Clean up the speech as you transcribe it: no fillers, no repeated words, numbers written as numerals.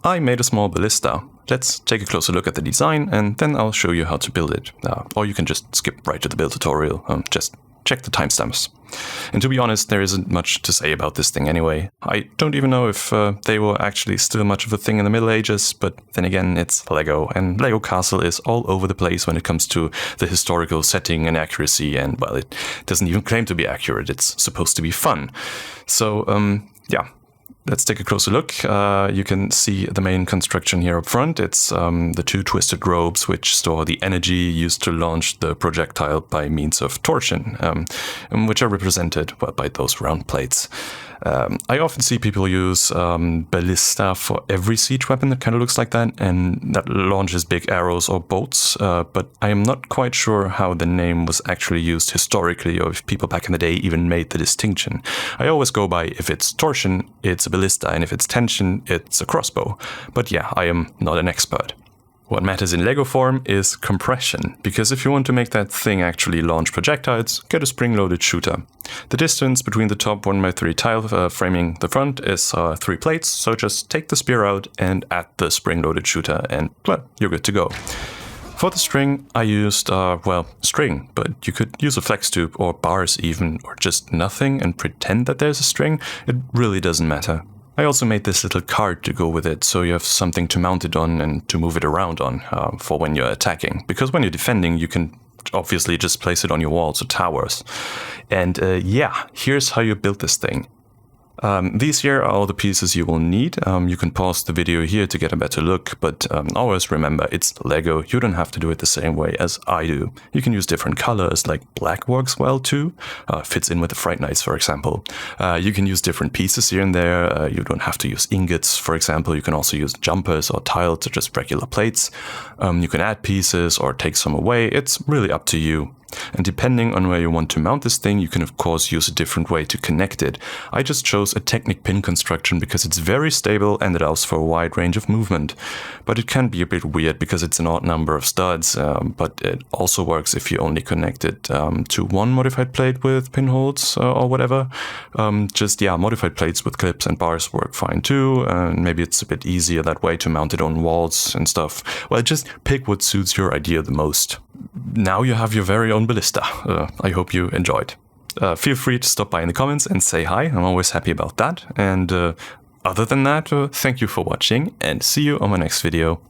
I made a small ballista. Let's take a closer look at the design and then I'll show you how to build it. Or you can just skip right to the build tutorial, just check the timestamps. And to be honest, there isn't much to say about this thing anyway. I don't even know if they were actually still much of a thing in the Middle Ages, but then again, it's Lego, and Lego Castle is all over the place when it comes to the historical setting and accuracy, and well, it doesn't even claim to be accurate, it's supposed to be fun. So, yeah. Let's take a closer look. You can see the main construction here up front. It's the two twisted ropes which store the energy used to launch the projectile by means of torsion, which are represented by those round plates. I often see people use ballista for every siege weapon that kind of looks like that, and that launches big arrows or bolts, but I am not quite sure how the name was actually used historically, or if people back in the day even made the distinction. I always go by, if it's torsion, it's a ballista, and if it's tension, it's a crossbow. But yeah, I am not an expert. What matters in Lego form is compression, because if you want to make that thing actually launch projectiles, get a spring-loaded shooter. The distance between the top 1x3 tile framing the front is 3 plates, so just take the spear out and add the spring-loaded shooter and, well, you're good to go. For the string, I used, string, but you could use a flex tube or bars even, or just nothing and pretend that there's a string. It really doesn't matter. I also made this little cart to go with it, so you have something to mount it on and to move it around on for when you're attacking. Because when you're defending, you can obviously just place it on your walls or towers. And yeah, here's how you build this thing. These here are all the pieces you will need. You can pause the video here to get a better look, but always remember, it's Lego. You don't have to do it the same way as I do. You can use different colors, like black works well too. Fits in with the Fright Knights, for example. You can use different pieces here and there. You don't have to use ingots, for example. You can also use jumpers or tiles or just regular plates. You can add pieces or take some away. It's really up to you. And depending on where you want to mount this thing, you can of course use a different way to connect it. I just chose a Technic pin construction because it's very stable and it allows for a wide range of movement. But it can be a bit weird because it's an odd number of studs, but it also works if you only connect it to one modified plate with pinholes or whatever. Modified plates with clips and bars work fine too, and maybe it's a bit easier that way to mount it on walls and stuff. Well, just pick what suits your idea the most. Now you have your very own ballista. I hope you enjoyed. Feel free to stop by in the comments and say hi. I'm always happy about that. And other than that, thank you for watching and see you on my next video.